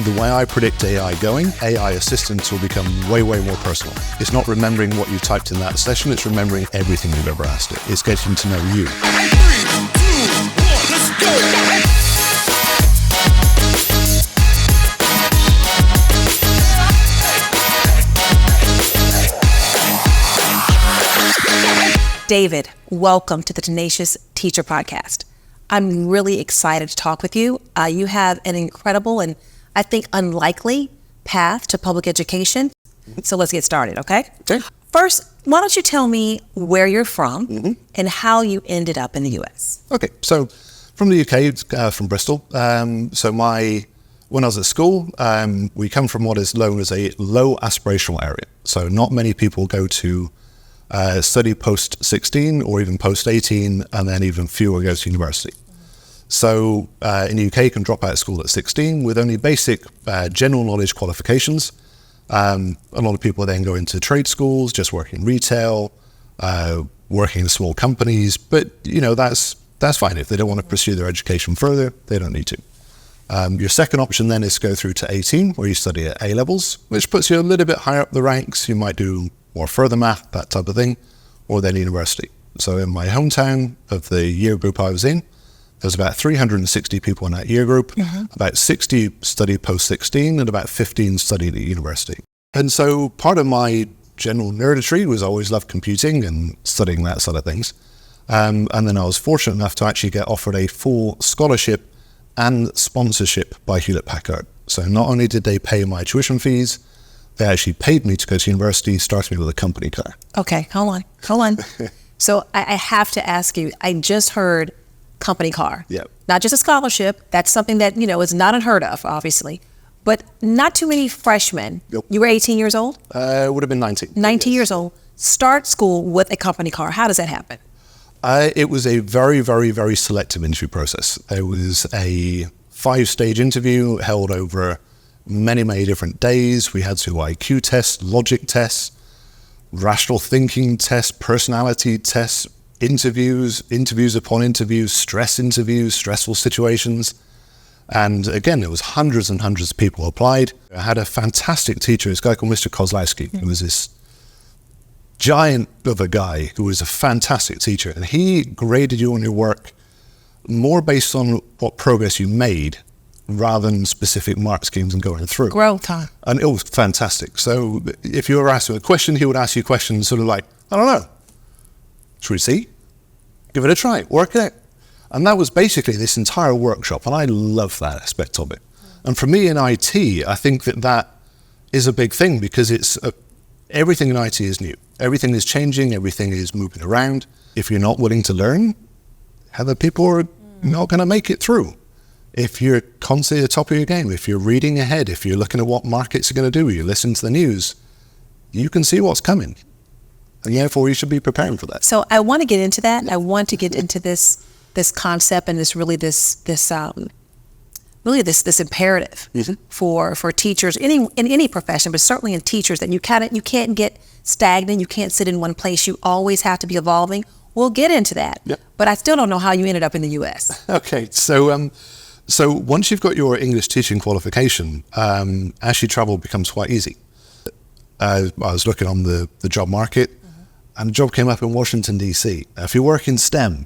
The way I predict AI going, AI assistants will become way, way more personal. It's not remembering what you typed in that session, it's remembering everything you've ever asked it. It's getting to know you. 3, 2, 1, let's go! David, welcome to the Tenacious Teacher Podcast. I'm really excited to talk with you. You have an incredible and I think unlikely path to public education. So let's get started, okay? Okay. First, why don't you tell me where you're from and how you ended up in the U.S.? Okay, so from the UK, from Bristol. When I was at school, we come from what is known as a low aspirational area. So not many people go to study post-16 or even post-18, and then even fewer go to university. So in the UK, you can drop out of school at 16 with only basic general knowledge qualifications. A lot of people then go into trade schools, just working in retail, working in small companies. But you know that's fine. If they don't want to pursue their education further, they don't need to. Your second option then is to go through to 18, where you study at A levels, which puts you a little bit higher up the ranks. You might do more further math, that type of thing, or then university. So in my hometown of the year group I was in, there was about 360 people in that year group. About 60 studied post-16 and about 15 studied at university. And so part of my general nerdistry was I always loved computing and studying that sort of things. And then I was fortunate enough to actually get offered a full scholarship and sponsorship by Hewlett-Packard. So not only did they pay my tuition fees, they actually paid me to go to university, started me with a company car. Okay, hold on. So I have to ask you, I just heard company car. Yep. Not just a scholarship. That's something that, you know, is not unheard of, obviously. But not too many freshmen. Yep. You were 18 years old? It would have been 19. 19 years old. Start school with a company car. How does that happen? It was a very, very, very selective interview process. It was a 5-stage interview held over many, many different days. We had to do IQ tests, logic tests, rational thinking tests, personality tests, interviews upon interviews, stressful situations. And again, there was hundreds and hundreds of people applied. I had a fantastic teacher, this guy called Mr. Kozlowski, who was this giant of a guy who was a fantastic teacher. And he graded you on your work more based on what progress you made rather than specific mark schemes and going through. Growth time. And it was fantastic. So if you were asking a question, he would ask you questions sort of like, I don't know. Should we see? Give it a try, work it out. And that was basically this entire workshop, and I love that aspect of it. And for me in IT, I think that is a big thing because everything in IT is new. Everything is changing, everything is moving around. If you're not willing to learn, other people are not going to make it through. If you're constantly at the top of your game, if you're reading ahead, if you're looking at what markets are going to do, you listen to the news, you can see what's coming. And therefore, you should be preparing for that. So I want to get into that. I want to get into this concept and this imperative for teachers in any profession, but certainly in teachers, that you can't get stagnant. You can't sit in one place. You always have to be evolving. We'll get into that. Yep. But I still don't know how you ended up in the U.S. Okay, so once you've got your English teaching qualification, actually travel becomes quite easy. I was looking on the job market, and a job came up in Washington, D.C. Now, if you work in STEM,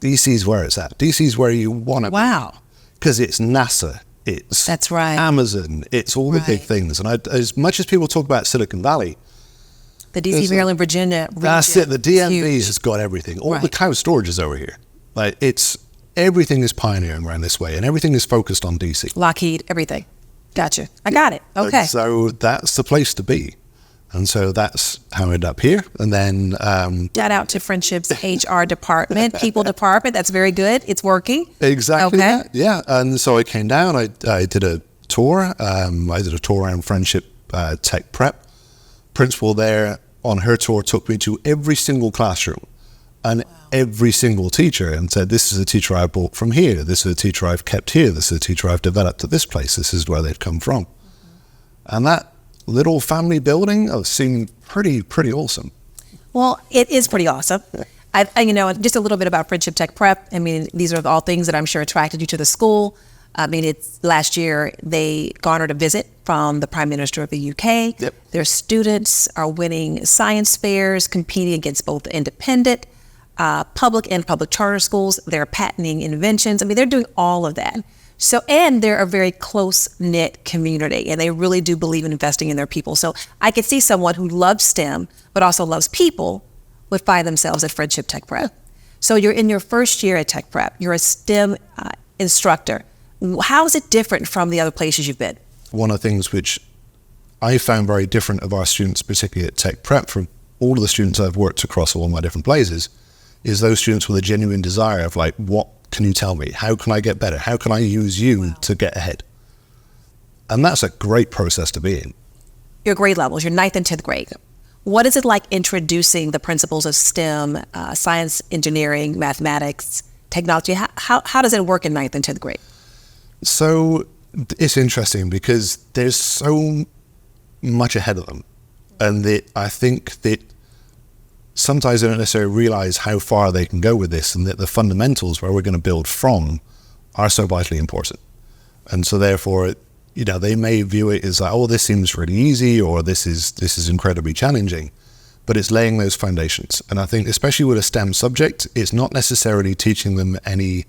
D.C. is where it's at. D.C. is where you want to be. Wow. Because it's NASA, it's That's right. Amazon, it's all the big things. And as much as people talk about Silicon Valley, The D.C., Maryland, Virginia region. That's it. The DMV has got everything. All the cloud storage is over here. Like everything is pioneering around this way, and everything is focused on DC. Lockheed, everything. Gotcha. I got it. Okay. And so that's the place to be. And so that's how I ended up here. And then shout out to Friendships HR department, people department. That's very good. It's working. Exactly. Okay. That. Yeah. And so I came down. I did a tour. I did a tour around Friendship Tech Prep. Principal there on her tour took me to every single classroom and every single teacher and said, this is a teacher I brought from here. This is a teacher I've kept here. This is a teacher I've developed at this place. This is where they've come from. And that little family building seemed pretty awesome. Well, it is pretty awesome. I just a little bit about Friendship Tech Prep. I mean, these are all things that I'm sure attracted you to the school. I mean, it's last year they garnered a visit from the Prime Minister of the UK. Yep. Their students are winning science fairs, competing against both independent, public and public charter schools. They're patenting inventions. I mean, they're doing all of that. So, and they're a very close-knit community, and they really do believe in investing in their people. So I could see someone who loves STEM, but also loves people, would find themselves at Friendship Tech Prep. So you're in your first year at Tech Prep. You're a STEM instructor. How is it different from the other places you've been? One of the things which I found very different of our students, particularly at Tech Prep, from all of the students I've worked across all my different places, is those students with a genuine desire of like, what can you tell me? How can I get better? How can I use you to get ahead? And that's a great process to be in. Your grade levels, your 9th and 10th grade. Yep. What is it like introducing the principles of STEM, science, engineering, mathematics, technology? How does it work in 9th and 10th grade? So it's interesting because there's so much ahead of them. And I think that sometimes they don't necessarily realize how far they can go with this, and that the fundamentals where we're going to build from are so vitally important. And so therefore, they may view it as like, oh, this seems really easy, or this is incredibly challenging, but it's laying those foundations. And I think especially with a STEM subject, it's not necessarily teaching them any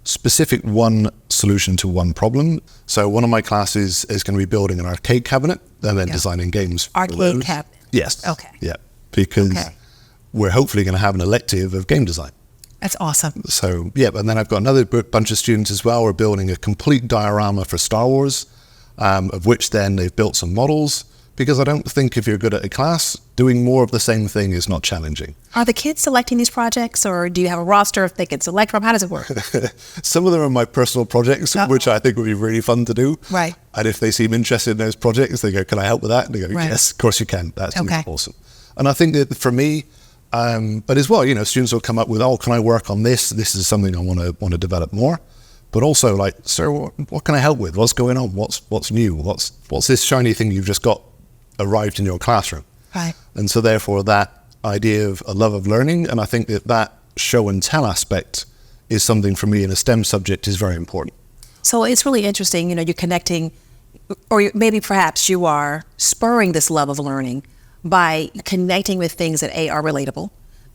specific one solution to one problem. So one of my classes is going to be building an arcade cabinet and then designing games. Arcade cabinet? Yes. Okay. Yeah, because we're hopefully going to have an elective of game design. That's awesome. So, yeah, and then I've got another bunch of students as well. We're building a complete diorama for Star Wars, of which then they've built some models, because I don't think if you're good at a class, doing more of the same thing is not challenging. Are the kids selecting these projects, or do you have a roster if they can select from? How does it work? Some of them are my personal projects, which I think would be really fun to do. Right. And if they seem interested in those projects, they go, can I help with that? And they go, yes, of course you can. That's awesome. And I think that for me, but as well, students will come up with, oh, can I work on this? This is something I want to develop more. But also, like, sir, what can I help with? What's going on? What's new? What's this shiny thing you've just got arrived in your classroom? Right. And so therefore, that idea of a love of learning, and I think that show and tell aspect is something for me in a STEM subject is very important. So it's really interesting, you're connecting, or maybe perhaps you are spurring this love of learning by connecting with things that A, are relatable,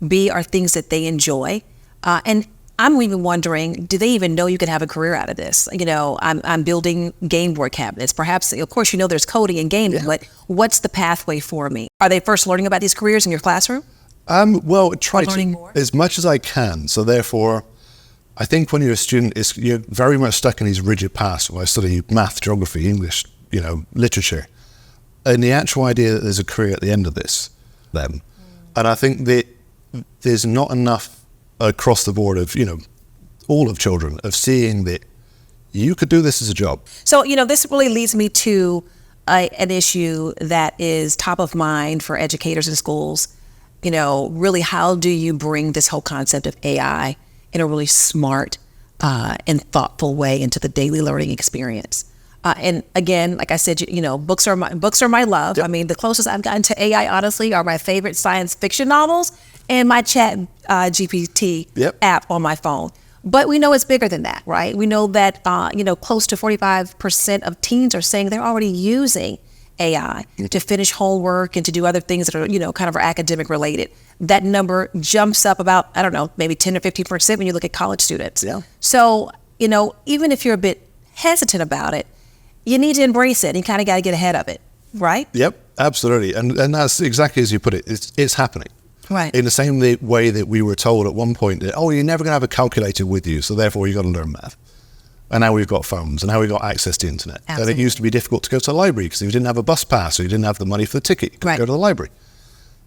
B, are things that they enjoy, and I'm even wondering, do they even know you can have a career out of this? I'm building game board cabinets. Perhaps, of course, there's coding and gaming, but what's the pathway for me? Are they first learning about these careers in your classroom? Well, try learning to, more? as much as I can. So therefore, I think when you're a student, you're very much stuck in these rigid paths. So I study math, geography, English, literature. And the actual idea that there's a career at the end of this, then. And I think that there's not enough across the board of, all of children, of seeing that you could do this as a job. So, this really leads me to an issue that is top of mind for educators in schools. Really, how do you bring this whole concept of AI in a really smart and thoughtful way into the daily learning experience? And again, like I said, books are my love. Yep. I mean, the closest I've gotten to AI, honestly, are my favorite science fiction novels and my Chat GPT app on my phone. But we know it's bigger than that, right? We know that, close to 45% of teens are saying they're already using AI to finish homework and to do other things that are, kind of are academic related. That number jumps up about, I don't know, maybe 10 or 15% when you look at college students. Yeah. So, even if you're a bit hesitant about it, you need to embrace it. You kind of got to get ahead of it, right? Yep, absolutely. And that's exactly as you put it. It's happening. Right. In the same way that we were told at one point that, oh, you're never going to have a calculator with you, so therefore you've got to learn math. And now we've got phones, and now we've got access to internet. Absolutely. And it used to be difficult to go to the library because if you didn't have a bus pass or you didn't have the money for the ticket, you couldn't go to the library.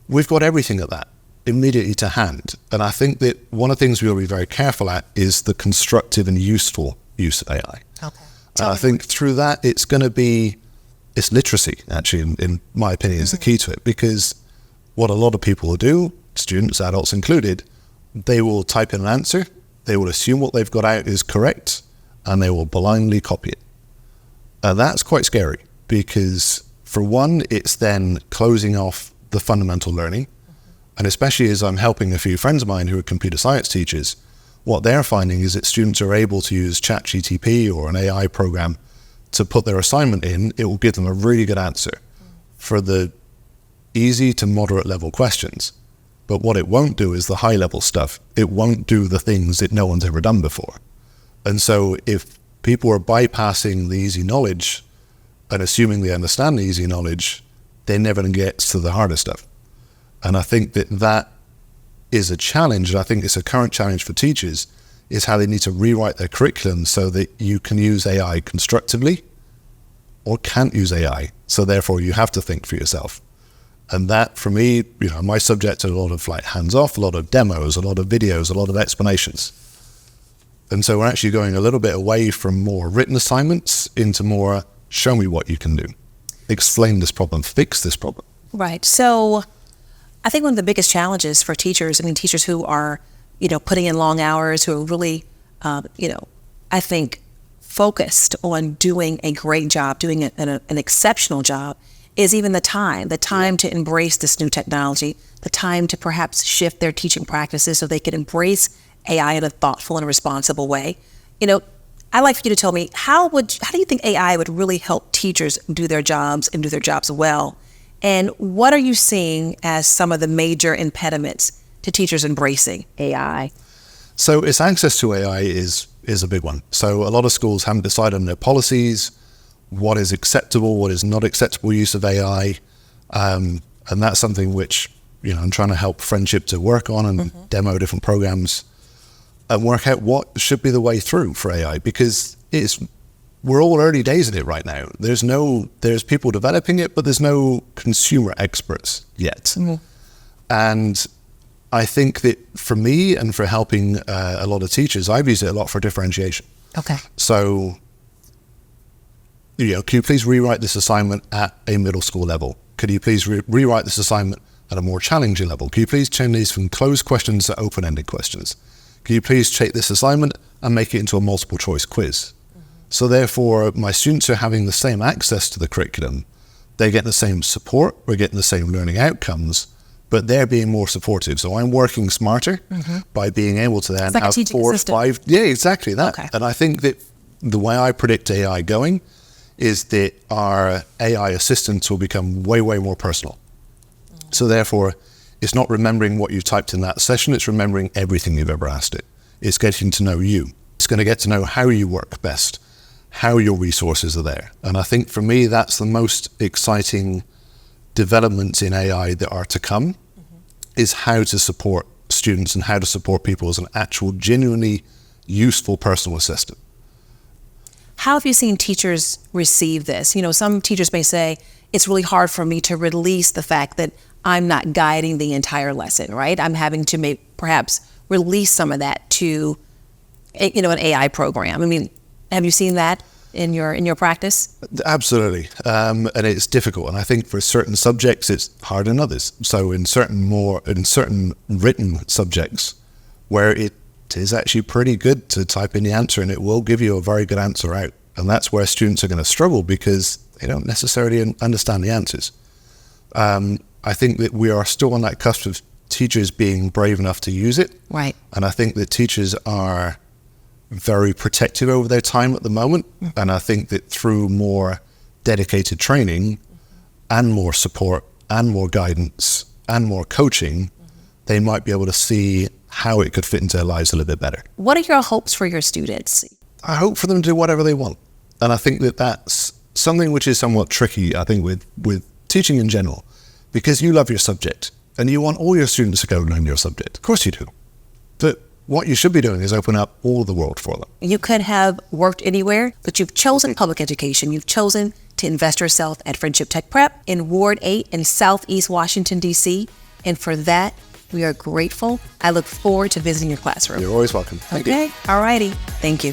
We've got everything at that immediately to hand. And I think that one of the things we'll be very careful at is the constructive and useful use of AI. Okay. I think through that, it's literacy, actually, in my opinion, is the key to it. Because what a lot of people will do, students, adults included, they will type in an answer, they will assume what they've got out is correct, and they will blindly copy it. And that's quite scary, because for one, it's then closing off the fundamental learning. And especially as I'm helping a few friends of mine who are computer science teachers, what they're finding is that students are able to use ChatGTP or an AI program to put their assignment in. It will give them a really good answer for the easy to moderate level questions. But what it won't do is the high level stuff. It won't do the things that no one's ever done before. And so if people are bypassing the easy knowledge and assuming they understand the easy knowledge, they never get to the harder stuff. And I think that is a challenge, and I think it's a current challenge for teachers, is how they need to rewrite their curriculum so that you can use AI constructively or can't use AI. So therefore you have to think for yourself. And that, for me, my subject is a lot of like hands-off, a lot of demos, a lot of videos, a lot of explanations. And so we're actually going a little bit away from more written assignments into more, show me what you can do. Explain this problem, fix this problem. Right. So I think one of the biggest challenges for teachers, teachers who are, putting in long hours, who are really, I think focused on doing a great job, doing an exceptional job, is even the time to embrace this new technology, the time to perhaps shift their teaching practices so they can embrace AI in a thoughtful and responsible way. I'd like for you to tell me, how do you think AI would really help teachers do their jobs and do their jobs well? And what are you seeing as some of the major impediments to teachers embracing AI? So its access to AI is a big one. So a lot of schools haven't decided on their policies, what is acceptable, what is not acceptable use of AI. And that's something which, I'm trying to help Friendship to work on and demo different programs and work out what should be the way through for AI, because we're all early days in it right now. There's people developing it, but there's no consumer experts yet. And I think that for me and for helping a lot of teachers, I've used it a lot for differentiation. Okay. So, can you please rewrite this assignment at a middle school level? Could you please rewrite this assignment at a more challenging level? Can you please change these from closed questions to open-ended questions? Can you please take this assignment and make it into a multiple choice quiz? So therefore, my students are having the same access to the curriculum. They're getting the same support, we're getting the same learning outcomes, but they're being more supportive. So I'm working smarter by being able to then have 4 or 5. Yeah, exactly that. Okay. And I think that the way I predict AI going is that our AI assistants will become way, way more personal. So therefore, it's not remembering what you typed in that session, it's remembering everything you've ever asked it. It's getting to know you. It's going to get to know how you work best, how your resources are there. And I think for me, that's the most exciting developments in AI that are to come, is how to support students and how to support people as an actual genuinely useful personal assistant. How have you seen teachers receive this? Some teachers may say, it's really hard for me to release the fact that I'm not guiding the entire lesson, right? I'm having to perhaps release some of that to, an AI program. Have you seen that in your practice? Absolutely. And it's difficult. And I think for certain subjects, it's harder than others. So in certain written subjects where it is actually pretty good to type in the answer and it will give you a very good answer out. And that's where students are going to struggle because they don't necessarily understand the answers. I think that we are still on that cusp of teachers being brave enough to use it. Right. And I think that teachers are very protective over their time at the moment. And I think that through more dedicated training and more support and more guidance and more coaching, they might be able to see how it could fit into their lives a little bit better. What are your hopes for your students? I hope for them to do whatever they want. And I think that that's something which is somewhat tricky, I think, with teaching in general, because you love your subject and you want all your students to go learn your subject. Of course you do. But what you should be doing is open up all the world for them. You could have worked anywhere, but you've chosen public education. You've chosen to invest yourself at Friendship Tech Prep in Ward 8 in Southeast Washington, D.C. And for that, we are grateful. I look forward to visiting your classroom. You're always welcome. Thank you. Okay. All righty. Thank you.